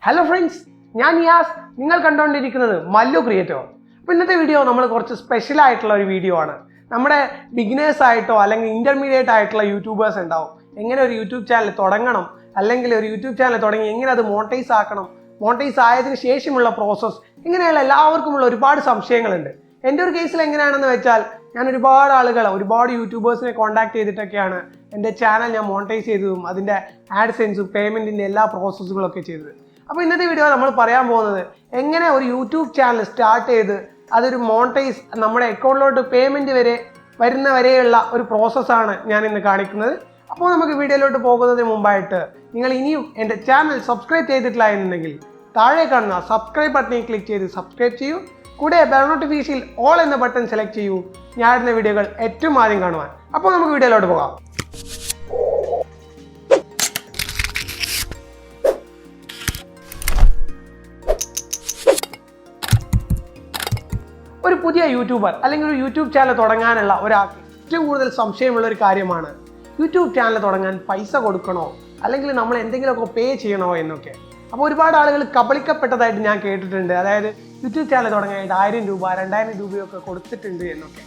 Hello friends, ഞാൻ നിയാസ്. നിങ്ങൾ കണ്ടുകൊണ്ടിരിക്കുന്നത് മല്ലു ക്രിയേറ്റർ. അപ്പോൾ ഇന്നത്തെ വീഡിയോ നമ്മൾ കുറച്ച് സ്പെഷ്യൽ ആയിട്ടുള്ള ഒരു വീഡിയോ ആണ്. നമ്മുടെ ബിഗിനേഴ്സ് ആയിട്ടോ അല്ലെങ്കിൽ ഇന്റർമീഡിയറ്റ് ആയിട്ടുള്ള യൂട്യൂബേഴ്സ് ഉണ്ടാവും. എങ്ങനെ ഒരു യൂട്യൂബ് ചാനൽ തുടങ്ങണം, അല്ലെങ്കിൽ ഒരു യൂട്യൂബ് ചാനൽ തുടങ്ങി എങ്ങനെ അത് മോണിറ്റൈസ് ആക്കണം, മോണിറ്റൈസ് ആയതിനു ശേഷമുള്ള പ്രോസസ്സ്, ഇങ്ങനെയുള്ള എല്ലാവർക്കുമുള്ള ഒരുപാട് സംശയങ്ങളുണ്ട്. എൻ്റെ ഒരു കേസിൽ എങ്ങനെയാണെന്ന് വെച്ചാൽ, ഞാൻ ഒരുപാട് യൂട്യൂബേഴ്സിനെ കോൺടാക്ട് ചെയ്തിട്ടൊക്കെയാണ് എൻ്റെ ചാനൽ ഞാൻ മോണിറ്റൈസ് ചെയ്തതും അതിൻ്റെ ആഡ്സെൻസും പേയ്മെൻറ്റിൻ്റെ എല്ലാ പ്രോസസ്സുകളൊക്കെ ചെയ്തത്. അപ്പോൾ ഇന്നത്തെ വീഡിയോ നമ്മൾ പറയാൻ പോകുന്നത് എങ്ങനെ ഒരു യൂട്യൂബ് ചാനൽ സ്റ്റാർട്ട് ചെയ്ത് അതൊരു മോണിറ്റൈസ് നമ്മുടെ അക്കൗണ്ടിലോട്ട് പേയ്മെൻറ്റ് വരുന്ന വരെയുള്ള ഒരു പ്രോസസ്സാണ് ഞാൻ ഇന്ന് കാണിക്കുന്നത്. അപ്പോൾ നമുക്ക് വീഡിയോയിലോട്ട് പോകുന്നതിന് മുമ്പായിട്ട് നിങ്ങൾ ഇനിയും എൻ്റെ ചാനൽ സബ്സ്ക്രൈബ് ചെയ്തിട്ടില്ല എന്നുണ്ടെങ്കിൽ താഴെ കാണുന്ന സബ്സ്ക്രൈബ് ബട്ടണിൽ ക്ലിക്ക് ചെയ്ത് സബ്സ്ക്രൈബ് ചെയ്യൂ. കൂടെ ബെൽ നോട്ടിഫിക്കേഷനിൽ ഓൾ എന്ന ബട്ടൺ സെലക്ട് ചെയ്യൂ, ഞാൻ ഇടുന്ന വീഡിയോകൾ ഏറ്റവും ആദ്യം കാണുവാൻ. അപ്പോൾ നമുക്ക് വീഡിയോയിലോട്ട് പോകാം. ഒരു പുതിയ യൂട്യൂബർ അല്ലെങ്കിൽ ഒരു യൂട്യൂബ് ചാനൽ തുടങ്ങാനുള്ള ഒരാൾക്ക് ഏറ്റവും കൂടുതൽ സംശയമുള്ള ഒരു കാര്യമാണ് യൂട്യൂബ് ചാനൽ തുടങ്ങാൻ പൈസ കൊടുക്കണോ അല്ലെങ്കിൽ നമ്മൾ എന്തെങ്കിലുമൊക്കെ പേ ചെയ്യണോ എന്നൊക്കെ. അപ്പോൾ ഒരുപാട് ആളുകൾ കബളിക്കപ്പെട്ടതായിട്ട് ഞാൻ കേട്ടിട്ടുണ്ട്. അതായത് യൂട്യൂബ് ചാനൽ തുടങ്ങാനായിട്ട് 1000 രൂപ 2000 രൂപയൊക്കെ കൊടുത്തിട്ടുണ്ട് എന്നൊക്കെ.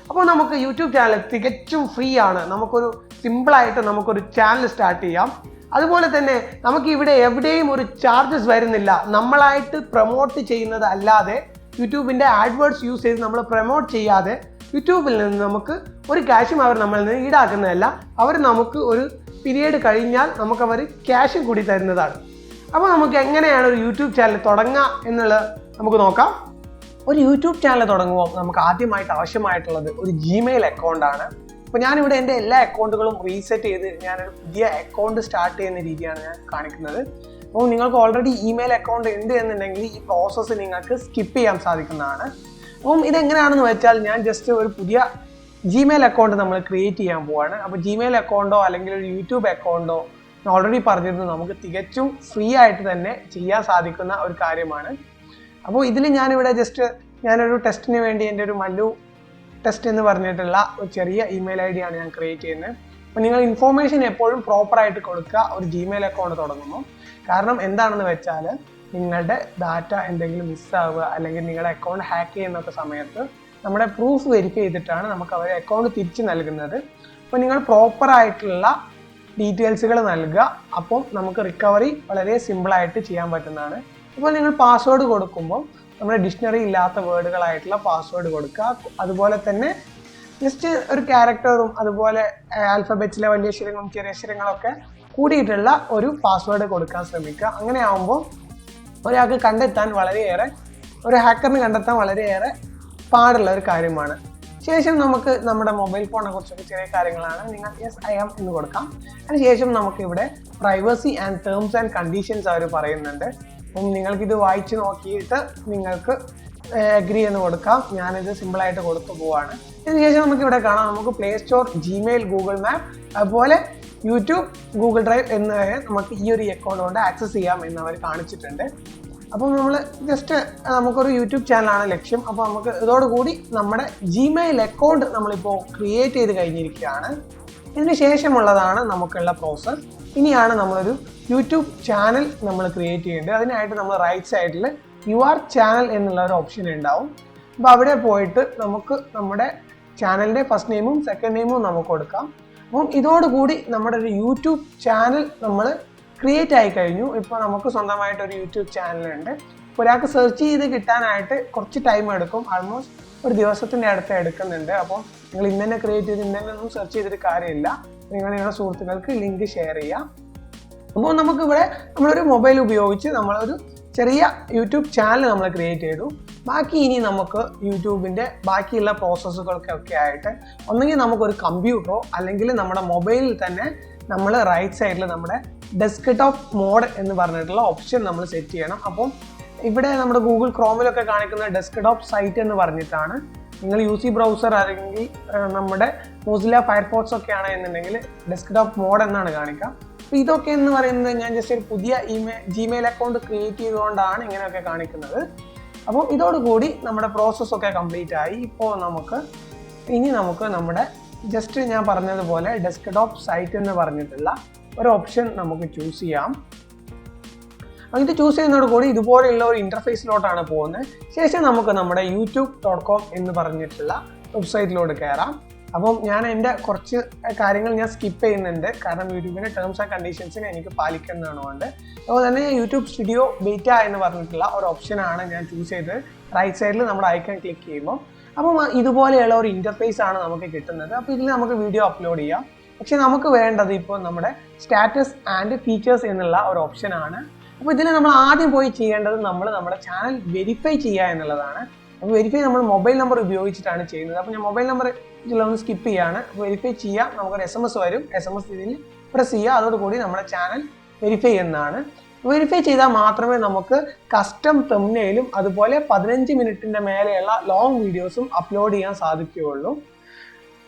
അപ്പോൾ നമുക്ക് യൂട്യൂബ് ചാനൽ തികച്ചും ഫ്രീ ആണ്. നമുക്കൊരു സിമ്പിളായിട്ട് നമുക്കൊരു ചാനൽ സ്റ്റാർട്ട് ചെയ്യാം. അതുപോലെ തന്നെ നമുക്ക് ഇവിടെ എവിടെയും ഒരു ചാർജസ് വരുന്നില്ല. നമ്മളായിട്ട് പ്രൊമോട്ട് ചെയ്യുന്നത് അല്ലാതെ, യൂട്യൂബിൻ്റെ ആഡ്വേർഡ്സ് യൂസ് ചെയ്ത് നമ്മൾ പ്രൊമോട്ട് ചെയ്യാതെ യൂട്യൂബിൽ നിന്ന് നമുക്ക് ഒരു ക്യാഷും അവർ നമ്മളിൽ നിന്ന് ഈടാക്കുന്നതല്ല. അവർ നമുക്ക് ഒരു പീരീഡ് കഴിഞ്ഞാൽ നമുക്കവർ ക്യാഷും കൂടി തരുന്നതാണ്. അപ്പോൾ നമുക്ക് എങ്ങനെയാണ് ഒരു യൂട്യൂബ് ചാനൽ തുടങ്ങുക എന്നുള്ളത് നമുക്ക് നോക്കാം. ഒരു യൂട്യൂബ് ചാനൽ തുടങ്ങുമ്പോൾ നമുക്ക് ആദ്യമായിട്ട് ആവശ്യമായിട്ടുള്ളത് ഒരു ജിമെയിൽ അക്കൗണ്ടാണ്. അപ്പോൾ ഞാനിവിടെ എൻ്റെ എല്ലാ അക്കൗണ്ടുകളും റീസെറ്റ് ചെയ്ത് ഞാനൊരു പുതിയ അക്കൗണ്ട് സ്റ്റാർട്ട് ചെയ്യുന്ന രീതിയാണ് ഞാൻ കാണിക്കുന്നത്. അപ്പോൾ നിങ്ങൾക്ക് ഓൾറെഡി ഇമെയിൽ അക്കൗണ്ട് ഉണ്ട് എന്നുണ്ടെങ്കിൽ ഈ പ്രോസസ്സ് നിങ്ങൾക്ക് സ്കിപ്പ് ചെയ്യാൻ സാധിക്കുന്നതാണ്. അപ്പം ഇതെങ്ങനെയാണെന്ന് വെച്ചാൽ, ഞാൻ ജസ്റ്റ് ഒരു പുതിയ ജിമെയിൽ അക്കൗണ്ട് നമ്മൾ ക്രിയേറ്റ് ചെയ്യാൻ പോവാണ്. അപ്പോൾ ജിമെയിൽ അക്കൗണ്ടോ അല്ലെങ്കിൽ ഒരു യൂട്യൂബ് അക്കൗണ്ടോ ഓൾറെഡി പറഞ്ഞിരുന്നു, നമുക്ക് തികച്ചും ഫ്രീ ആയിട്ട് തന്നെ ചെയ്യാൻ സാധിക്കുന്ന ഒരു കാര്യമാണ്. അപ്പോൾ ഇതിൽ ഞാനിവിടെ ഞാനൊരു ടെസ്റ്റിന് വേണ്ടി എൻ്റെ ഒരു മല്ലു ടെസ്റ്റ് എന്ന് പറഞ്ഞിട്ടുള്ള ഒരു ചെറിയ ഇമെയിൽ ID ആണ് ഞാൻ ക്രിയേറ്റ് ചെയ്യുന്നത്. അപ്പോൾ നിങ്ങൾ ഇൻഫോർമേഷൻ എപ്പോഴും പ്രോപ്പറായിട്ട് കൊടുക്കുക ഒരു ജിമെയിൽ അക്കൗണ്ട് തുടങ്ങുന്നു. കാരണം എന്താണെന്ന് വെച്ചാൽ, നിങ്ങളുടെ ഡാറ്റ എന്തെങ്കിലും മിസ്സാവുക അല്ലെങ്കിൽ നിങ്ങളുടെ അക്കൗണ്ട് ഹാക്ക് ചെയ്യുന്ന സമയത്ത് നമ്മുടെ പ്രൂഫ് വെരിഫൈ ചെയ്തിട്ടാണ് നമുക്ക് അവർ അക്കൗണ്ട് തിരിച്ച് നൽകുന്നത്. അപ്പോൾ നിങ്ങൾ പ്രോപ്പറായിട്ടുള്ള ഡീറ്റെയിൽസുകൾ നൽകുക. അപ്പം നമുക്ക് റിക്കവറി വളരെ സിമ്പിളായിട്ട് ചെയ്യാൻ പറ്റുന്നതാണ്. ഇപ്പോൾ നിങ്ങൾ പാസ്വേഡ് കൊടുക്കുമ്പോൾ നമ്മുടെ ഡിക്ഷണറി ഇല്ലാത്ത വേർഡുകളായിട്ടുള്ള പാസ്വേഡ് കൊടുക്കുക. അതുപോലെ തന്നെ ജസ്റ്റ് ഒരു ക്യാരക്ടറും അതുപോലെ ആൽഫബറ്റ്സിലെ വലിയ അക്ഷരങ്ങളും ചെറിയ അക്ഷരങ്ങളൊക്കെ കൂടിയിട്ടുള്ള ഒരു പാസ്വേഡ് കൊടുക്കാൻ ശ്രമിക്കുക. അങ്ങനെ ആകുമ്പോൾ ഒരാൾക്ക് ഒരു ഹാക്കറിന് കണ്ടെത്താൻ വളരെയേറെ പാടുള്ള ഒരു കാര്യമാണ്. ശേഷം നമുക്ക് നമ്മുടെ മൊബൈൽ ഫോണിനെ കുറിച്ചൊക്കെ ചെറിയ കാര്യങ്ങളാണ്. നിങ്ങൾ യെസ് ഐ ആം എന്ന് കൊടുക്കാം. അതിനുശേഷം നമുക്ക് ഇവിടെ privacy and terms and conditions അവർ പറയുന്നുണ്ട്. അപ്പം നിങ്ങൾക്കിത് വായിച്ച് നോക്കിയിട്ട് നിങ്ങൾക്ക് അഗ്രി എന്ന് കൊടുക്കാം. ഞാനിത് സിമ്പിളായിട്ട് കൊടുത്തു പോവാണ്. അതിനുശേഷം നമുക്ക് ഇവിടെ കാണാം, നമുക്ക് play store, Gmail, Google map, അതുപോലെ യൂട്യൂബ്, ഗൂഗിൾ ഡ്രൈവ് എന്നിവയെ നമുക്ക് ഈ ഒരു അക്കൗണ്ട് കൊണ്ട് ആക്സസ് ചെയ്യാം എന്ന് അവർ കാണിച്ചിട്ടുണ്ട്. അപ്പോൾ നമ്മൾ നമുക്കൊരു യൂട്യൂബ് ചാനലാണ് ലക്ഷ്യം. അപ്പോൾ നമുക്ക് ഇതോടുകൂടി നമ്മുടെ ജിമെയിൽ അക്കൗണ്ട് നമ്മളിപ്പോൾ ക്രിയേറ്റ് ചെയ്ത് കഴിഞ്ഞിരിക്കുകയാണ്. ഇതിന് ശേഷമുള്ളതാണ് നമുക്കുള്ള പ്രോസസ്സ്. ഇനിയാണ് നമ്മളൊരു യൂട്യൂബ് ചാനൽ നമ്മൾ ക്രിയേറ്റ് ചെയ്യേണ്ടത്. അതിനായിട്ട് നമ്മൾ റൈറ്റ് സൈഡിൽ യുവർ ചാനൽ എന്നുള്ള ഒരു ഓപ്ഷൻ ഉണ്ടാവും. അപ്പോൾ അവിടെ പോയിട്ട് നമുക്ക് നമ്മുടെ ചാനലിൻ്റെ ഫസ്റ്റ് നെയിമും സെക്കൻഡ് നെയിമും നമുക്ക് കൊടുക്കാം. അപ്പം ഇതോടുകൂടി നമ്മുടെ ഒരു യൂട്യൂബ് ചാനൽ നമ്മൾ ക്രിയേറ്റ് ആയി കഴിഞ്ഞു. ഇപ്പോൾ നമുക്ക് സ്വന്തമായിട്ടൊരു യൂട്യൂബ് ചാനലുണ്ട്. ഒരാൾക്ക് സെർച്ച് ചെയ്ത് കിട്ടാനായിട്ട് കുറച്ച് ടൈം എടുക്കും. ആൾമോസ്റ്റ് ഒരു ദിവസത്തിൻ്റെ അടുത്ത് എടുക്കുന്നുണ്ട്. അപ്പോൾ നിങ്ങൾ ഇന്നെ ക്രിയേറ്റ് ചെയ്ത് ഇന്നൊന്നും സെർച്ച് ചെയ്തിട്ട് കാര്യമില്ല. നിങ്ങൾ നിങ്ങളുടെ സുഹൃത്തുക്കൾക്ക് ലിങ്ക് ഷെയർ ചെയ്യാം. അപ്പോൾ നമുക്കിവിടെ നമ്മളൊരു മൊബൈൽ ഉപയോഗിച്ച് നമ്മളൊരു ചെറിയ യൂട്യൂബ് ചാനൽ നമ്മൾ ക്രിയേറ്റ് ചെയ്തു. ബാക്കി ഇനി നമുക്ക് യൂട്യൂബിൻ്റെ ബാക്കിയുള്ള പ്രോസസ്സുകൾക്കൊക്കെ ആയിട്ട് ഒന്നെങ്കിൽ നമുക്കൊരു കമ്പ്യൂട്ടറോ അല്ലെങ്കിൽ നമ്മുടെ മൊബൈലിൽ തന്നെ നമ്മൾ റൈറ്റ് സൈഡിൽ നമ്മുടെ ഡെസ്ക്ടോപ്പ് മോഡ് എന്ന് പറഞ്ഞിട്ടുള്ള ഓപ്ഷൻ നമ്മൾ സെറ്റ് ചെയ്യണം. അപ്പം ഇവിടെ നമ്മുടെ ഗൂഗിൾ ക്രോമിലൊക്കെ കാണിക്കുന്ന ഡെസ്ക്ടോപ്പ് സൈറ്റ് എന്ന് പറഞ്ഞിട്ടാണ്. നിങ്ങൾ യൂസി ബ്രൗസർ അല്ലെങ്കിൽ നമ്മുടെ മോസില്ല ഫയർഫോക്സ് ഒക്കെ ആണെന്നുണ്ടെങ്കിൽ ഡെസ്ക്ടോപ്പ് മോഡ് എന്നാണ് കാണിക്കുക. അപ്പോൾ ഇതൊക്കെ എന്ന് പറയുന്നത് ഞാൻ ജസ്റ്റ് ഒരു പുതിയ ജിമെയിൽ അക്കൗണ്ട് ക്രിയേറ്റ് ചെയ്തുകൊണ്ടാണ് ഇങ്ങനെയൊക്കെ കാണിക്കുന്നത്. അപ്പോൾ ഇതോടുകൂടി നമ്മുടെ പ്രോസസ്സൊക്കെ കംപ്ലീറ്റ് ആയി. ഇപ്പോൾ ഇനി നമുക്ക് നമ്മുടെ ജസ്റ്റ് ഞാൻ പറഞ്ഞതുപോലെ ഡെസ്ക്ടോപ്പ് സൈറ്റ് എന്ന് പറഞ്ഞിട്ടുള്ള ഒരു ഓപ്ഷൻ നമുക്ക് ചൂസ് ചെയ്യാം. ഇത് ചൂസ് ചെയ്യുന്നതോടുകൂടി ഇതുപോലെയുള്ള ഒരു ഇൻ്റർഫേസിലോട്ടാണ് പോകുന്നത്. ശേഷം നമുക്ക് നമ്മുടെ youtube.com എന്ന് പറഞ്ഞിട്ടുള്ള വെബ്സൈറ്റിലോട്ട് കയറാം. അപ്പം ഞാൻ എൻ്റെ കുറച്ച് കാര്യങ്ങൾ ഞാൻ സ്കിപ്പ് ചെയ്യുന്നുണ്ട്, കാരണം യൂട്യൂബിൻ്റെ ടേംസ് ആൻഡ് കണ്ടീഷൻസിന് എനിക്ക് പാലിക്കുന്നതുകൊണ്ട്. അതുപോലെ തന്നെ യൂട്യൂബ് സ്റ്റുഡിയോ ബീറ്റ എന്ന് പറഞ്ഞിട്ടുള്ള ഒരു ഓപ്ഷനാണ് ഞാൻ ചൂസ് ചെയ്തത്. റൈറ്റ് സൈഡിൽ നമ്മുടെ ഐക്കൺ ക്ലിക്ക് ചെയ്യുമ്പോൾ അപ്പം ഇതുപോലെയുള്ള ഒരു ഇൻ്റർഫേസ് ആണ് നമുക്ക് കിട്ടുന്നത്. അപ്പോൾ ഇതിൽ നമുക്ക് വീഡിയോ അപ്ലോഡ് ചെയ്യാം. പക്ഷേ നമുക്ക് വേണ്ടത് ഇപ്പോൾ നമ്മുടെ സ്റ്റാറ്റസ് ആൻഡ് ഫീച്ചേഴ്സ് എന്നുള്ള ഒരു ഓപ്ഷനാണ്. അപ്പോൾ ഇതിൽ നമ്മൾ ആദ്യം പോയി ചെയ്യേണ്ടത് നമ്മുടെ ചാനൽ വെരിഫൈ ചെയ്യുക എന്നുള്ളതാണ്. അപ്പോൾ വെരിഫൈ നമ്മൾ മൊബൈൽ നമ്പർ ഉപയോഗിച്ചിട്ടാണ് ചെയ്യുന്നത്. അപ്പോൾ ഞാൻ മൊബൈൽ നമ്പർ ഇതിലൊന്ന് സ്കിപ്പ് ചെയ്യാണ്. വെരിഫൈ ചെയ്യാം, നമുക്കൊരു SMS വരും. SMS ഇതിൽ പ്രസ് ചെയ്യുക, അതോടുകൂടി നമ്മുടെ ചാനൽ വെരിഫൈ ചെയ്യുന്നതാണ്. വെരിഫൈ ചെയ്താൽ മാത്രമേ നമുക്ക് കസ്റ്റം തംബ്നെയിലും അതുപോലെ 15 മിനിറ്റിൻ്റെ മേലെയുള്ള ലോങ് വീഡിയോസും അപ്ലോഡ് ചെയ്യാൻ സാധിക്കുകയുള്ളൂ.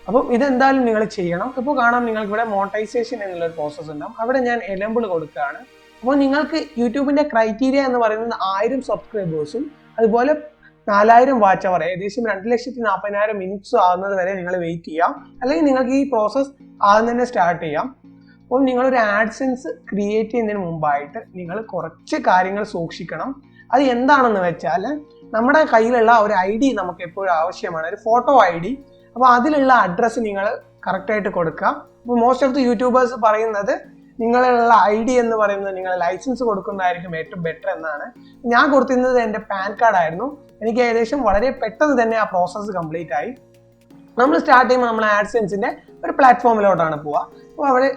അപ്പം ഇതെന്തായാലും നിങ്ങൾ ചെയ്യണം. ഇപ്പോൾ കാണാം നിങ്ങൾക്ക് ഇവിടെ മോണിറ്റൈസേഷൻ എന്നുള്ളൊരു പ്രോസസ്സ് ഉണ്ടാകും. അവിടെ ഞാൻ എനേബിൾ കൊടുക്കുകയാണ്. അപ്പോൾ നിങ്ങൾക്ക് യൂട്യൂബിൻ്റെ ക്രൈറ്റീരിയ എന്ന് പറയുന്നത് 1000 സബ്സ്ക്രൈബേഴ്സും അതുപോലെ 4000 വാച്ച് അവർ, ഏകദേശം 2,40,000 മിനിറ്റ്സും ആകുന്നത് വരെ നിങ്ങൾ വെയിറ്റ് ചെയ്യാം. അല്ലെങ്കിൽ നിങ്ങൾക്ക് ഈ പ്രോസസ്സ് ആദ്യം തന്നെ സ്റ്റാർട്ട് ചെയ്യാം. അപ്പോൾ നിങ്ങളൊരു ആഡ്സെൻസ് ക്രിയേറ്റ് ചെയ്യുന്നതിന് മുമ്പായിട്ട് നിങ്ങൾ കുറച്ച് കാര്യങ്ങൾ സൂക്ഷിക്കണം. അത് എന്താണെന്ന് വെച്ചാൽ നമ്മുടെ കയ്യിലുള്ള ഒരു ID നമുക്ക് എപ്പോഴും ആവശ്യമാണ്, ഒരു ഫോട്ടോ ID. അപ്പോൾ അതിലുള്ള അഡ്രസ്സ് നിങ്ങൾ കറക്റ്റായിട്ട് കൊടുക്കുക. അപ്പോൾ മോസ്റ്റ് ഓഫ് ദി യൂട്യൂബേഴ്സ് പറയുന്നത് നിങ്ങളുള്ള ID എന്ന് പറയുന്നത് നിങ്ങൾ ലൈസൻസ് കൊടുക്കുന്നതായിരിക്കും ഏറ്റവും ബെറ്റർ എന്നാണ്. ഞാൻ കൊടുത്തിരുന്നത് എൻ്റെ പാൻ കാർഡ് ആയിരുന്നു. എനിക്ക് ഏകദേശം വളരെ പെട്ടെന്ന് തന്നെ ആ പ്രോസസ്സ് കംപ്ലീറ്റ് ആയി. നമ്മൾ സ്റ്റാർട്ട് ചെയ്യുമ്പോൾ നമ്മൾ ആഡ്സെൻസിൻ്റെ ഒരു പ്ലാറ്റ്ഫോമിലോട്ടാണ് പോവുക. അപ്പോൾ അവിടെ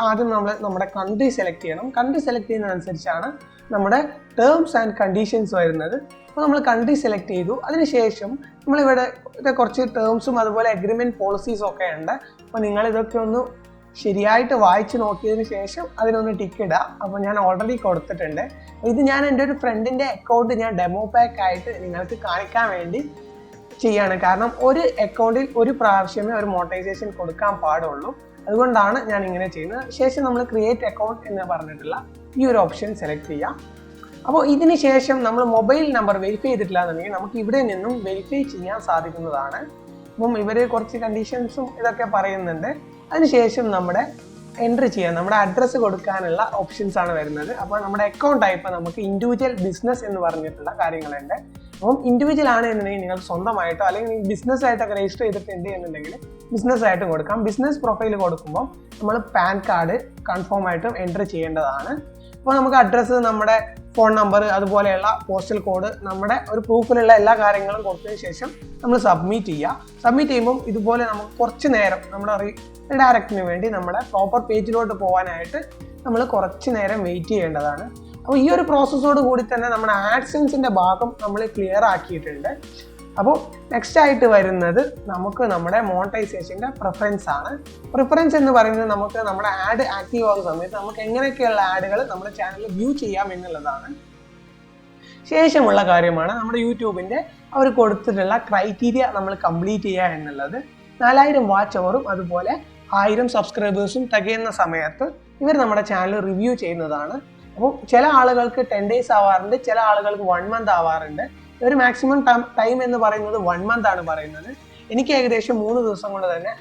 ആദ്യം നമ്മുടെ കൺട്രി സെലക്ട് ചെയ്യണം. കൺട്രി സെലക്ട് ചെയ്യുന്നതനുസരിച്ചാണ് നമ്മുടെ ടേംസ് ആൻഡ് കണ്ടീഷൻസ് വരുന്നത്. അപ്പോൾ നമ്മൾ കൺട്രി സെലക്ട് ചെയ്തു. അതിനുശേഷം നമ്മളിവിടെ കുറച്ച് ടേംസും അതുപോലെ അഗ്രിമെൻറ്റ് പോളിസീസും ഒക്കെ ഉണ്ട്. അപ്പോൾ നിങ്ങളിതൊക്കെ ഒന്ന് ശരിയായിട്ട് വായിച്ച് നോക്കിയതിന് ശേഷം അതിനൊന്ന് ടിക്ക് ഇടുക. അപ്പോൾ ഞാൻ ഓൾറെഡി കൊടുത്തിട്ടുണ്ട്. ഇത് ഞാൻ എൻ്റെ ഒരു ഫ്രണ്ടിൻ്റെ അക്കൗണ്ട് ഞാൻ ഡെമോ പാക്ക് ആയിട്ട് നിങ്ങൾക്ക് കാണിക്കാൻ വേണ്ടി ചെയ്യാണ്. കാരണം ഒരു അക്കൗണ്ടിൽ ഒരു പ്രാവശ്യമേ ഒരു മോണിറ്റൈസേഷൻ കൊടുക്കാൻ പാടുള്ളൂ. അതുകൊണ്ടാണ് ഞാൻ ഇങ്ങനെ ചെയ്യുന്നത്. ശേഷം നമ്മൾ ക്രിയേറ്റ് അക്കൗണ്ട് എന്ന് പറഞ്ഞിട്ടുള്ള ഈ ഒരു ഓപ്ഷൻ സെലക്ട് ചെയ്യാം. അപ്പോൾ ഇതിന് ശേഷം നമ്മൾ മൊബൈൽ നമ്പർ വെരിഫൈ ചെയ്തിട്ടില്ല എന്നുണ്ടെങ്കിൽ നമുക്ക് ഇവിടെ നിന്നും വെരിഫൈ ചെയ്യാൻ സാധിക്കുന്നതാണ്. അപ്പം ഇവർ കുറച്ച് കണ്ടീഷൻസും ഇതൊക്കെ പറയുന്നുണ്ട്. അതിനുശേഷം നമ്മുടെ എൻട്രി ചെയ്യാൻ നമ്മുടെ അഡ്രസ്സ് കൊടുക്കാനുള്ള ഓപ്ഷൻസ് ആണ് വരുന്നത്. അപ്പോൾ നമ്മുടെ അക്കൗണ്ട് ടൈപ്പ് നമുക്ക് ഇൻഡിവിജ്വൽ ബിസിനസ് എന്ന് പറഞ്ഞിട്ടുള്ള കാര്യങ്ങളുണ്ട്. അപ്പം ഇൻഡിവിജ്വൽ ആണ് എന്നുണ്ടെങ്കിൽ നിങ്ങൾ സ്വന്തമായിട്ടോ അല്ലെങ്കിൽ ബിസിനസ് ആയിട്ടൊക്കെ രജിസ്റ്റർ ചെയ്തിട്ടുണ്ട് എന്നുണ്ടെങ്കിൽ ബിസിനസ് ആയിട്ടും കൊടുക്കാം. ബിസിനസ് പ്രൊഫൈൽ കൊടുക്കുമ്പോൾ നമ്മൾ പാൻ കാർഡ് കൺഫേം ആയിട്ടും എൻട്രി ചെയ്യേണ്ടതാണ്. അപ്പോൾ നമുക്ക് അഡ്രസ്സ്, നമ്മുടെ ഫോൺ നമ്പർ, അതുപോലെയുള്ള പോസ്റ്റൽ കോഡ്, നമ്മുടെ ഒരു പ്രൂഫിലുള്ള എല്ലാ കാര്യങ്ങളും കൊടുത്തതിന് ശേഷം നമ്മൾ സബ്മിറ്റ് ചെയ്യുക. സബ്മിറ്റ് ചെയ്യുമ്പം ഇതുപോലെ നമുക്ക് കുറച്ച് നേരം നമ്മുടെ റീഡയറക്റ്റിന് വേണ്ടി നമ്മുടെ പ്രോപ്പർ പേജിലോട്ട് പോകാനായിട്ട് നമ്മൾ കുറച്ച് നേരം വെയിറ്റ് ചെയ്യേണ്ടതാണ്. അപ്പോൾ ഈ ഒരു പ്രോസസ്സോട് കൂടി തന്നെ നമ്മുടെ ആഡ്സെൻസിൻ്റെ ഭാഗം നമ്മൾ ക്ലിയർ ആക്കിയിട്ടുണ്ട്. അപ്പോൾ നെക്സ്റ്റ് ആയിട്ട് വരുന്നത് നമുക്ക് നമ്മുടെ മോണിറ്റൈസേഷൻ്റെ പ്രിഫറൻസ് ആണ്. പ്രിഫറൻസ് എന്ന് പറയുന്നത് നമുക്ക് നമ്മുടെ ആഡ് ആക്റ്റീവ് ആകുന്ന സമയത്ത് നമുക്ക് എങ്ങനെയൊക്കെയുള്ള ആഡുകൾ നമ്മുടെ ചാനലിൽ വ്യൂ ചെയ്യാം എന്നുള്ളതാണ്. ശേഷമുള്ള കാര്യമാണ് നമ്മുടെ യൂട്യൂബിൻ്റെ അവർ കൊടുത്തിട്ടുള്ള ക്രൈറ്റീരിയ നമ്മൾ കംപ്ലീറ്റ് ചെയ്യുക എന്നുള്ളത്. 4000 വാച്ച് അവറും അതുപോലെ 1000 സബ്സ്ക്രൈബേഴ്സും തികയുന്ന സമയത്ത് ഇവർ നമ്മുടെ ചാനൽ റിവ്യൂ ചെയ്യുന്നതാണ്. അപ്പോൾ ചില ആളുകൾക്ക് 10 days ആവാറുണ്ട്, ചില ആളുകൾക്ക് 1 month ആവാറുണ്ട്. ഒരു മാക്സിമം ടൈം എന്ന് പറയുന്നത് 1 month ആണ് പറയുന്നത്. എനിക്ക് ഏകദേശം 3 ദിവസം കൊണ്ട് തന്നെ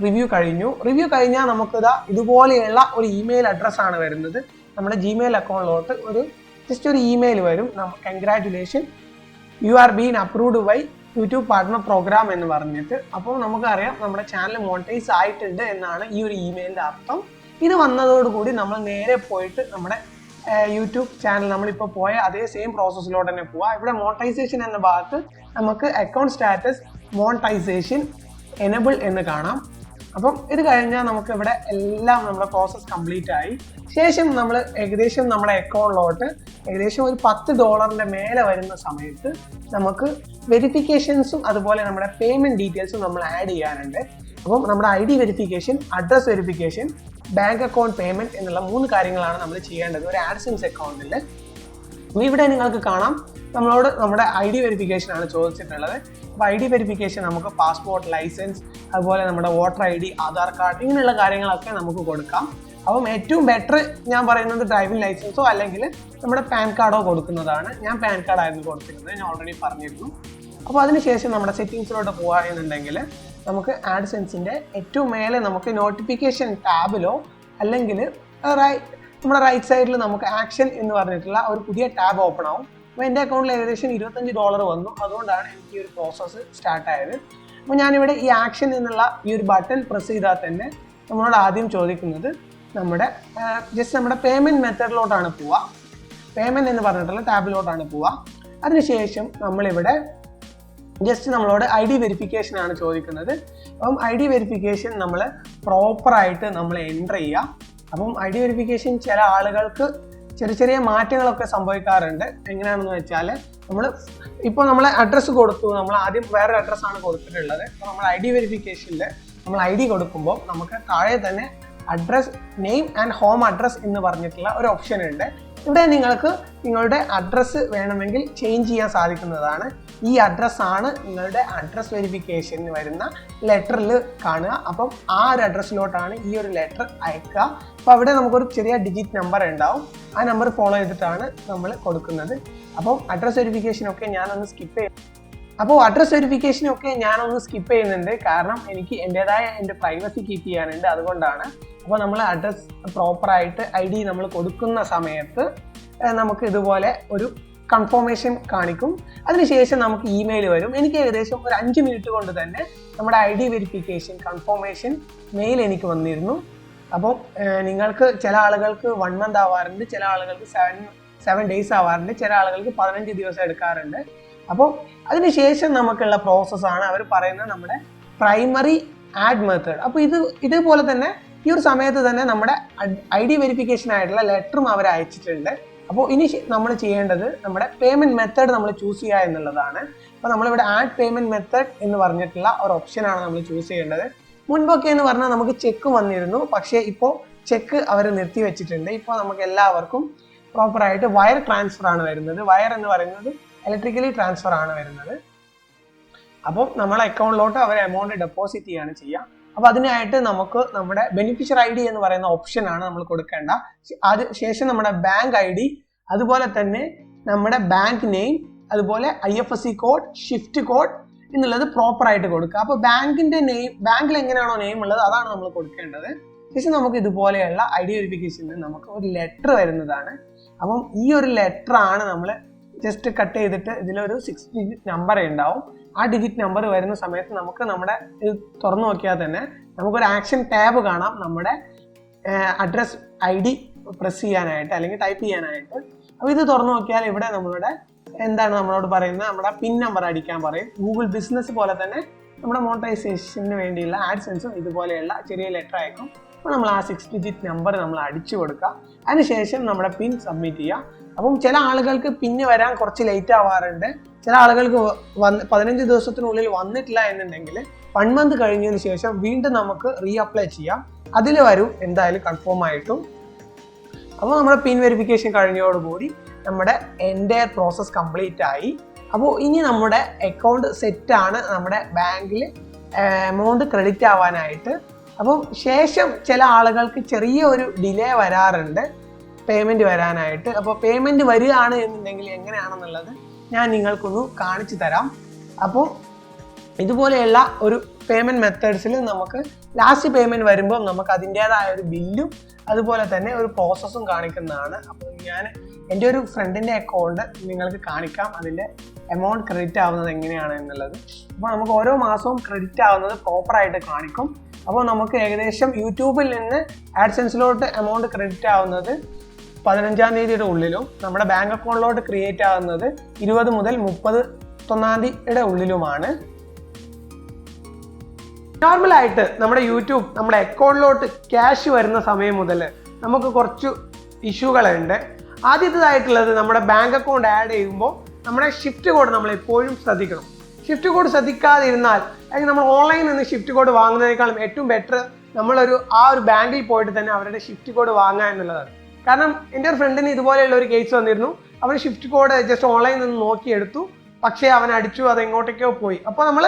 റിവ്യൂ കഴിഞ്ഞു. റിവ്യൂ കഴിഞ്ഞാൽ നമുക്കിതാ ഇതുപോലെയുള്ള ഒരു ഇമെയിൽ അഡ്രസ്സാണ് വരുന്നത്. നമ്മുടെ ജിമെയിൽ അക്കൗണ്ടിലോട്ട് ജസ്റ്റ് ഒരു ഇമെയിൽ വരും. Congratulation, you are been approved by YouTube partner program എന്ന് പറഞ്ഞിട്ട്. അപ്പോൾ നമുക്കറിയാം നമ്മുടെ ചാനൽ മോണിറ്റൈസ് ആയിട്ടുണ്ട് എന്നാണ് ഈ ഒരു ഇമെയിലിൻ്റെ അർത്ഥം. ഇത് വന്നതോടുകൂടി നമ്മൾ നേരെ പോയിട്ട് നമ്മുടെ യൂട്യൂബ് ചാനൽ നമ്മളിപ്പോൾ പോയ അതേ സെയിം പ്രോസസ്സിലോട്ട് തന്നെ പോവുക. ഇവിടെ മോണിറ്റൈസേഷൻ എന്ന ഭാഗത്ത് നമുക്ക് അക്കൗണ്ട് സ്റ്റാറ്റസ് മോണിറ്റൈസേഷൻ എനേബിൾ എന്ന് കാണാം. അപ്പം ഇത് കഴിഞ്ഞാൽ നമുക്ക് ഇവിടെ എല്ലാം നമ്മുടെ പ്രോസസ്സ് കംപ്ലീറ്റ് ആയി. ശേഷം നമ്മൾ ഏകദേശം നമ്മുടെ അക്കൗണ്ടിലോട്ട് ഏകദേശം ഒരു $10 മേലെ വരുന്ന സമയത്ത് നമുക്ക് വെരിഫിക്കേഷൻസും അതുപോലെ നമ്മുടെ പേയ്മെൻറ്റ് ഡീറ്റെയിൽസും നമ്മൾ ആഡ് ചെയ്യാനുണ്ട്. അപ്പം നമ്മുടെ ID verification, address verification, bank account payment എന്നുള്ള 3 കാര്യങ്ങളാണ് നമ്മൾ ചെയ്യേണ്ടത് ഒരു ആഡ്സെൻസ് അക്കൗണ്ടിൽ. ഇവിടെ നിങ്ങൾക്ക് കാണാം നമ്മളോട് നമ്മുടെ ID വെരിഫിക്കേഷൻ ആണ് ചോദിച്ചിട്ടുള്ളത്. അപ്പോൾ ID വെരിഫിക്കേഷൻ നമുക്ക് പാസ്പോർട്ട്, ലൈസൻസ്, അതുപോലെ നമ്മുടെ വോട്ടർ ID, ആധാർ കാർഡ്, ഇങ്ങനെയുള്ള കാര്യങ്ങളൊക്കെ നമുക്ക് കൊടുക്കാം. അപ്പം ഏറ്റവും ബെറ്റർ ഞാൻ പറയുന്നത് ഡ്രൈവിംഗ് ലൈസൻസോ അല്ലെങ്കിൽ നമ്മുടെ പാൻ കാർഡോ കൊടുക്കുന്നതാണ്. ഞാൻ പാൻ കാർഡായിരുന്നു കൊടുത്തിരുന്നത്, ഞാൻ ഓൾറെഡി പറഞ്ഞിരുന്നു. അപ്പോൾ അതിനുശേഷം നമ്മുടെ സെറ്റിങ്സിലോട്ട് പോകുക എന്നുണ്ടെങ്കിൽ നമുക്ക് ആഡ്സെൻസിൻ്റെ ഏറ്റവും മേലെ നമുക്ക് നോട്ടിഫിക്കേഷൻ ടാബിലോ അല്ലെങ്കിൽ നമ്മുടെ റൈറ്റ് സൈഡിൽ നമുക്ക് ആക്ഷൻ എന്ന് പറഞ്ഞിട്ടുള്ള ഒരു പുതിയ ടാബ് ഓപ്പൺ ആവും. അപ്പോൾ എൻ്റെ അക്കൗണ്ടിൽ ഏകദേശം $25 വന്നു. അതുകൊണ്ടാണ് എനിക്ക് ഈ ഒരു പ്രോസസ്സ് സ്റ്റാർട്ട് ആയത്. അപ്പോൾ ഞാനിവിടെ ഈ ആക്ഷൻ എന്നുള്ള ഈ ഒരു ബട്ടൺ പ്രസ് ചെയ്താൽ തന്നെ നമ്മളോട് ആദ്യം ചോദിക്കുന്നത് നമ്മുടെ നമ്മുടെ പേയ്മെൻറ്റ് മെത്തേഡിലോട്ടാണ് പോവുക. പേയ്മെൻറ്റ് എന്ന് പറഞ്ഞിട്ടുള്ള ടാബിലോട്ടാണ് പോവുക. അതിനുശേഷം നമ്മളിവിടെ നമ്മളോട് ID വെരിഫിക്കേഷൻ ആണ് ചോദിക്കുന്നത്. അപ്പം ID വെരിഫിക്കേഷൻ നമ്മൾ പ്രോപ്പറായിട്ട് നമ്മൾ എൻ്റർ ചെയ്യുക. അപ്പം ID വെരിഫിക്കേഷൻ ചില ആളുകൾക്ക് ചെറിയ മാറ്റങ്ങളൊക്കെ സംഭവിക്കാറുണ്ട്. എങ്ങനെയാണെന്ന് വെച്ചാൽ നമ്മൾ അഡ്രസ്സ് കൊടുത്തു, നമ്മൾ ആദ്യം വേറൊരു അഡ്രസ്സാണ് കൊടുത്തിട്ടുള്ളത്. അപ്പോൾ നമ്മൾ ID വെരിഫിക്കേഷനിൽ നമ്മൾ ID കൊടുക്കുമ്പോൾ നമുക്ക് താഴെ തന്നെ address name and home address എന്ന് പറഞ്ഞിട്ടുള്ള ഒരു ഓപ്ഷൻ ഉണ്ട്. ഇവിടെ നിങ്ങൾക്ക് നിങ്ങളുടെ അഡ്രസ്സ് വേണമെങ്കിൽ ചേഞ്ച് ചെയ്യാൻ സാധിക്കുന്നതാണ്. ഈ അഡ്രസ്സാണ് നിങ്ങളുടെ അഡ്രസ് വെരിഫിക്കേഷന് വരുന്ന ലെറ്ററിൽ കാണുക. അപ്പം ആ ഒരു അഡ്രസ്സിലോട്ടാണ് ഈ ഒരു ലെറ്റർ അയക്കുക. അപ്പോൾ അവിടെ നമുക്കൊരു ചെറിയ ഡിജിറ്റ് നമ്പർ ഉണ്ടാവും. ആ നമ്പർ ഫോളോ ചെയ്തിട്ടാണ് നമ്മൾ കൊടുക്കുന്നത്. അപ്പം അഡ്രസ് വെരിഫിക്കേഷനൊക്കെ ഞാനൊന്ന് സ്കിപ്പ് ചെയ്യുന്നുണ്ട്. കാരണം എനിക്ക് എൻ്റെതായ എൻ്റെ പ്രൈവസി കീപ്പ് ചെയ്യാനുണ്ട്, അതുകൊണ്ടാണ്. അപ്പോൾ നമ്മൾ അഡ്രസ് പ്രോപ്പറായിട്ട് ID നമ്മൾ കൊടുക്കുന്ന സമയത്ത് നമുക്ക് ഇതുപോലെ ഒരു കൺഫർമേഷൻ കാണിക്കും. അതിനുശേഷം നമുക്ക് ഇമെയിൽ വരും. എനിക്ക് ഏകദേശം ഒരു 5 മിനിറ്റ് കൊണ്ട് തന്നെ നമ്മുടെ ID വെരിഫിക്കേഷൻ കൺഫർമേഷൻ മെയിൽ എനിക്ക് വന്നിരുന്നു. അപ്പോൾ നിങ്ങൾക്ക് ചില ആളുകൾക്ക് 1 മന്ത് ആവാറുണ്ട്, ചില ആളുകൾക്ക് 7 ഡേയ്സ് ആവാറുണ്ട്, ചില ആളുകൾക്ക് 15 ദിവസം എടുക്കാറുണ്ട്. അപ്പോൾ അതിനുശേഷം നമുക്കുള്ള പ്രോസസ്സാണ് അവർ പറയുന്നത് നമ്മുടെ പ്രൈമറി ആഡ് മെത്തേഡ്. അപ്പോൾ ഇതുപോലെ തന്നെ ഈ ഒരു സമയത്ത് തന്നെ നമ്മുടെ ID വെരിഫിക്കേഷൻ ആയിട്ടുള്ള ലെറ്ററും അവർ അയച്ചിട്ടുണ്ട്. അപ്പോൾ ഇനി നമ്മൾ ചെയ്യേണ്ടത് നമ്മുടെ പേയ്മെൻറ്റ് മെത്തേഡ് നമ്മൾ ചൂസ് ചെയ്യുക എന്നുള്ളതാണ്. അപ്പോൾ നമ്മളിവിടെ ആഡ് പേയ്മെൻറ്റ് മെത്തേഡ് എന്ന് പറഞ്ഞിട്ടുള്ള ഒരു ഓപ്ഷനാണ് നമ്മൾ ചൂസ് ചെയ്യേണ്ടത്. മുൻപൊക്കെ എന്ന് പറഞ്ഞാൽ നമുക്ക് ചെക്ക് വന്നിരുന്നു, പക്ഷേ ഇപ്പോൾ ചെക്ക് അവർ നിർത്തി വെച്ചിട്ടുണ്ട്. ഇപ്പോൾ നമുക്ക് എല്ലാവർക്കും പ്രോപ്പറായിട്ട് വയർ ട്രാൻസ്ഫർ ആണ് വരുന്നത്. വയർ എന്ന് പറയുന്നത് ഇലക്ട്രിക്കലി ട്രാൻസ്ഫർ ആണ് വരുന്നത്. അപ്പോൾ നമ്മളെ അക്കൗണ്ടിലോട്ട് അവർ എമൗണ്ട് ഡെപ്പോസിറ്റ് ചെയ്യാണ് ചെയ്യുക. അപ്പോൾ അതിനായിട്ട് നമുക്ക് നമ്മുടെ ബെനിഫിഷ്യറി ID എന്ന് പറയുന്ന ഓപ്ഷനാണ് നമ്മൾ കൊടുക്കേണ്ട. ശേഷം നമ്മുടെ ബാങ്ക് ID, അതുപോലെ തന്നെ നമ്മുടെ ബാങ്ക് നെയിം, അതുപോലെ IFSC കോഡ്, ഷിഫ്റ്റ് കോഡ് എന്നുള്ളത് പ്രോപ്പറായിട്ട് കൊടുക്കുക. അപ്പോൾ ബാങ്കിൻ്റെ നെയിം, ബാങ്കിൽ എങ്ങനെയാണോ നെയിം ഉള്ളത് അതാണ് നമ്മൾ കൊടുക്കേണ്ടത്. ശേഷം നമുക്ക് ഇതുപോലെയുള്ള ID വെരിഫിക്കേഷനിൽ നമുക്ക് ഒരു ലെറ്റർ വരുന്നതാണ്. അപ്പം ഈ ഒരു ലെറ്ററാണ് നമ്മൾ ജസ്റ്റ് കട്ട് ചെയ്തിട്ട് ഇതിലൊരു 6 ഡിജിറ്റ് നമ്പർ ഉണ്ടാവും. ആ ഡിജിറ്റ് നമ്പർ വരുന്ന സമയത്ത് നമുക്ക് നമ്മുടെ ഇത് തുറന്നു നോക്കിയാൽ തന്നെ നമുക്കൊരു ആക്ഷൻ ടാബ് കാണാം, നമ്മുടെ അഡ്രസ് ID പ്രസ് ചെയ്യാനായിട്ട് അല്ലെങ്കിൽ ടൈപ്പ് ചെയ്യാനായിട്ട്. അപ്പോൾ ഇത് തുറന്നു നോക്കിയാൽ ഇവിടെ നമ്മളുടെ എന്താണ് നമ്മളോട് പറയുന്നത്, നമ്മുടെ പിൻ നമ്പർ അടിക്കാൻ പറയും. ഗൂഗിൾ ബിസിനസ് പോലെ തന്നെ നമ്മുടെ മോണിറ്റൈസേഷന് വേണ്ടിയുള്ള ആഡ്സെൻസും ഇതുപോലെയുള്ള ചെറിയ ലെറ്റർ അയക്കും. അപ്പോൾ നമ്മൾ ആ 6 ഡിജിറ്റ് നമ്പർ നമ്മൾ അടിച്ചു കൊടുക്കുക. അതിനുശേഷം നമ്മുടെ പിൻ സബ്മിറ്റ് ചെയ്യുക. അപ്പം ചില ആളുകൾക്ക് പിന്നെ വരാൻ കുറച്ച് ലേറ്റ് ആവാറുണ്ട്. ചില ആളുകൾക്ക് 15 ദിവസത്തിനുള്ളിൽ വന്നിട്ടില്ല എന്നുണ്ടെങ്കിൽ 1 മന്ത് കഴിഞ്ഞതിന് ശേഷം വീണ്ടും നമുക്ക് അപ്ലൈ ചെയ്യാം. അതിൽ വരും എന്തായാലും കൺഫേം ആയിട്ടും. അപ്പോൾ നമ്മുടെ പിൻ വെരിഫിക്കേഷൻ കഴിഞ്ഞതോടുകൂടി നമ്മുടെ എൻ്റയർ പ്രോസസ് കംപ്ലീറ്റ് ആയി. അപ്പോൾ ഇനി നമ്മുടെ അക്കൗണ്ട് സെറ്റാണ് നമ്മുടെ ബാങ്കിൽ എമൗണ്ട് ക്രെഡിറ്റ് ആവാനായിട്ട്. അപ്പം ശേഷം ചില ആളുകൾക്ക് ചെറിയ ഒരു ഡിലേ വരാറുണ്ട് പേയ്മെൻറ്റ് വരാനായിട്ട്. അപ്പോൾ പേയ്മെൻറ്റ് വരികയാണ് എന്നുണ്ടെങ്കിൽ എങ്ങനെയാണെന്നുള്ളത് ഞാൻ നിങ്ങൾക്കൊന്ന് കാണിച്ചു തരാം. അപ്പോൾ ഇതുപോലെയുള്ള ഒരു പേയ്മെൻറ്റ് മെത്തേഡ്സിൽ നമുക്ക് ലാസ്റ്റ് പേയ്മെൻറ്റ് വരുമ്പോൾ നമുക്ക് അതിൻ്റേതായ ഒരു ബില്ലും അതുപോലെ തന്നെ ഒരു പ്രോസസ്സും കാണിക്കുന്നതാണ്. അപ്പോൾ ഞാൻ എൻ്റെ ഒരു ഫ്രണ്ടിൻ്റെ അക്കൗണ്ട് നിങ്ങൾക്ക് കാണിക്കാം, അതിൻ്റെ എമൗണ്ട് ക്രെഡിറ്റ് ആവുന്നത് എങ്ങനെയാണ് എന്നുള്ളത്. അപ്പോൾ നമുക്ക് ഓരോ മാസവും ക്രെഡിറ്റ് ആവുന്നത് പ്രോപ്പറായിട്ട് കാണിക്കും. അപ്പോൾ നമുക്ക് ഏകദേശം യൂട്യൂബിൽ നിന്ന് ആഡ്സെൻസിലോട്ട് എമൗണ്ട് ക്രെഡിറ്റ് ആവുന്നത് 15-ാം തീയതിയുടെ ഉള്ളിലും നമ്മുടെ ബാങ്ക് അക്കൗണ്ടിലോട്ട് ക്രിയേറ്റ് ആകുന്നത് 20 മുതൽ 31-ാം തീയതിയുടെ ഉള്ളിലുമാണ്. നോർമലായിട്ട് നമ്മുടെ യൂട്യൂബ് നമ്മുടെ അക്കൗണ്ടിലോട്ട് ക്യാഷ് വരുന്ന സമയം മുതൽ നമുക്ക് കുറച്ച് ഇഷ്യൂകളുണ്ട്. ആദ്യത്തേതായിട്ടുള്ളത് നമ്മുടെ ബാങ്ക് അക്കൗണ്ട് ആഡ് ചെയ്യുമ്പോൾ നമ്മുടെ ഷിഫ്റ്റ് കോഡ് നമ്മൾ എപ്പോഴും ശ്രദ്ധിക്കണം. ഷിഫ്റ്റ് കോഡ് ശ്രദ്ധിക്കാതിരുന്നാൽ അല്ലെങ്കിൽ നമ്മൾ ഓൺലൈനിൽ നിന്ന് ഷിഫ്റ്റ് കോഡ് വാങ്ങുന്നതിനേക്കാളും ഏറ്റവും ബെറ്റർ നമ്മളൊരു ബാങ്കിൽ പോയിട്ട് തന്നെ അവരുടെ ഷിഫ്റ്റ് കോഡ് വാങ്ങുക എന്നുള്ളതാണ്. കാരണം എൻ്റെ ഒരു ഫ്രണ്ടിന് ഇതുപോലെയുള്ള ഒരു കേസ് വന്നിരുന്നു. അവൻ ഷിഫ്റ്റ് കോഡ് ജസ്റ്റ് ഓൺലൈനിൽ നിന്ന് നോക്കിയെടുത്തു, പക്ഷേ അവൻ അടിച്ചു, അത് എങ്ങോട്ടേക്കോ പോയി. അപ്പോൾ നമ്മൾ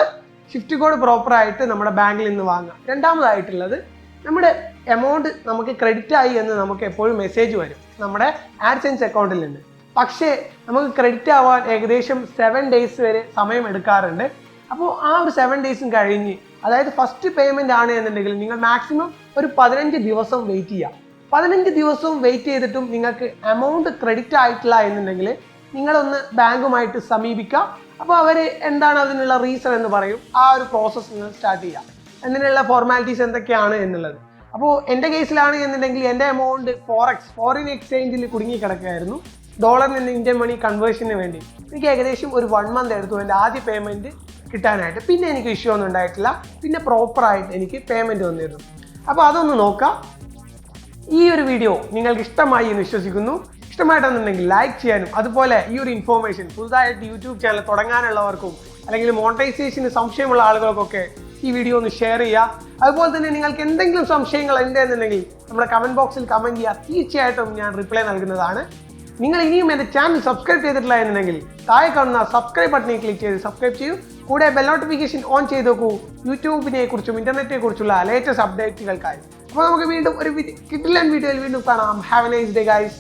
ഷിഫ്റ്റ് കോഡ് പ്രോപ്പറായിട്ട് നമ്മുടെ ബാങ്കിൽ നിന്ന് വാങ്ങുക. രണ്ടാമതായിട്ടുള്ളത് നമ്മുടെ എമൗണ്ട് നമുക്ക് ക്രെഡിറ്റ് ആയി എന്ന് നമുക്ക് എപ്പോഴും മെസ്സേജ് വരും നമ്മുടെ ആഡ്സെൻസ് അക്കൗണ്ടിൽ നിന്ന്. പക്ഷേ നമുക്ക് ക്രെഡിറ്റ് ആവാൻ ഏകദേശം 7 ഡേയ്സ് വരെ സമയം എടുക്കാറുണ്ട്. അപ്പോൾ ആ ഒരു 7 ഡേയ്സും കഴിഞ്ഞ്, അതായത് ഫസ്റ്റ് പേയ്മെൻറ്റ് ആണ് എന്നുണ്ടെങ്കിൽ നിങ്ങൾ മാക്സിമം ഒരു 15 ദിവസം വെയിറ്റ് ചെയ്യുക. 15 ദിവസവും വെയിറ്റ് ചെയ്തിട്ടും നിങ്ങൾക്ക് എമൗണ്ട് ക്രെഡിറ്റ് ആയിട്ടില്ല എന്നുണ്ടെങ്കിൽ നിങ്ങളൊന്ന് ബാങ്കുമായിട്ട് സമീപിക്കുക. അപ്പോൾ അവർ എന്താണ് അതിനുള്ള റീസൺ എന്ന് പറയും. ആ ഒരു പ്രോസസ്സ് നിങ്ങൾ സ്റ്റാർട്ട് ചെയ്യുക. അതിനുള്ള ഫോർമാലിറ്റീസ് എന്തൊക്കെയാണ് എന്നുള്ളത്. അപ്പോൾ എൻ്റെ കേസിലാണ് എന്നുണ്ടെങ്കിൽ എൻ്റെ എമൗണ്ട് ഫോറിൻ എക്സ്ചേഞ്ചിൽ കുടുങ്ങി കിടക്കുകയായിരുന്നു. ഡോളറിൽ നിന്ന് ഇന്ത്യൻ മണി കൺവേർഷന് വേണ്ടി എനിക്ക് ഏകദേശം ഒരു 1 മന്ത് എടുത്തു എൻ്റെ ആദ്യ പേയ്മെൻറ്റ് കിട്ടാനായിട്ട്. പിന്നെ എനിക്ക് ഇഷ്യൂ ഒന്നും ഉണ്ടായിട്ടില്ല. പിന്നെ പ്രോപ്പറായിട്ട് എനിക്ക് പേയ്മെൻറ്റ് വന്നിരുന്നു. അപ്പോൾ അതൊന്ന് നോക്കാം. ഈ ഒരു വീഡിയോ നിങ്ങൾക്ക് ഇഷ്ടമായി എന്ന് വിശ്വസിക്കുന്നു. ഇഷ്ടമായിട്ടെന്നുണ്ടെങ്കിൽ ലൈക്ക് ചെയ്യാനും അതുപോലെ ഈ ഒരു ഇൻഫോർമേഷൻ പുതുതായിട്ട് യൂട്യൂബ് ചാനൽ തുടങ്ങാനുള്ളവർക്കും അല്ലെങ്കിൽ മോണിറ്റൈസേഷന് സംശയമുള്ള ആളുകൾക്കൊക്കെ ഈ വീഡിയോ ഒന്ന് ഷെയർ ചെയ്യുക. അതുപോലെ തന്നെ നിങ്ങൾക്ക് എന്തെങ്കിലും സംശയങ്ങൾ ഉണ്ടെന്നുണ്ടെങ്കിൽ നമ്മുടെ കമൻറ്റ് ബോക്സിൽ കമൻറ്റ് ചെയ്യുക. തീർച്ചയായിട്ടും ഞാൻ റിപ്ലൈ നൽകുന്നതാണ്. നിങ്ങൾ ഇനിയും എൻ്റെ ചാനൽ സബ്സ്ക്രൈബ് ചെയ്തിട്ടില്ല എന്നുണ്ടെങ്കിൽ താഴെ കാണുന്ന സബ്സ്ക്രൈബ് ബട്ടണിൽ ക്ലിക്ക് ചെയ്ത് സബ്സ്ക്രൈബ് ചെയ്യൂ. കൂടെ ബെൽ നോട്ടിഫിക്കേഷൻ ഓൺ ചെയ്ത് നോക്കൂ യൂട്യൂബിനെ കുറിച്ചും ഇന്റർനെറ്റിനെ കുറിച്ചുള്ള ലേറ്റസ്റ്റ് അപ്ഡേറ്റുകൾക്കായി. അപ്പോൾ നമുക്ക് വീണ്ടും ഒരു കിടിലൻ വീഡിയോയിൽ വീണ്ടും കാണാം. Have A nice day guys.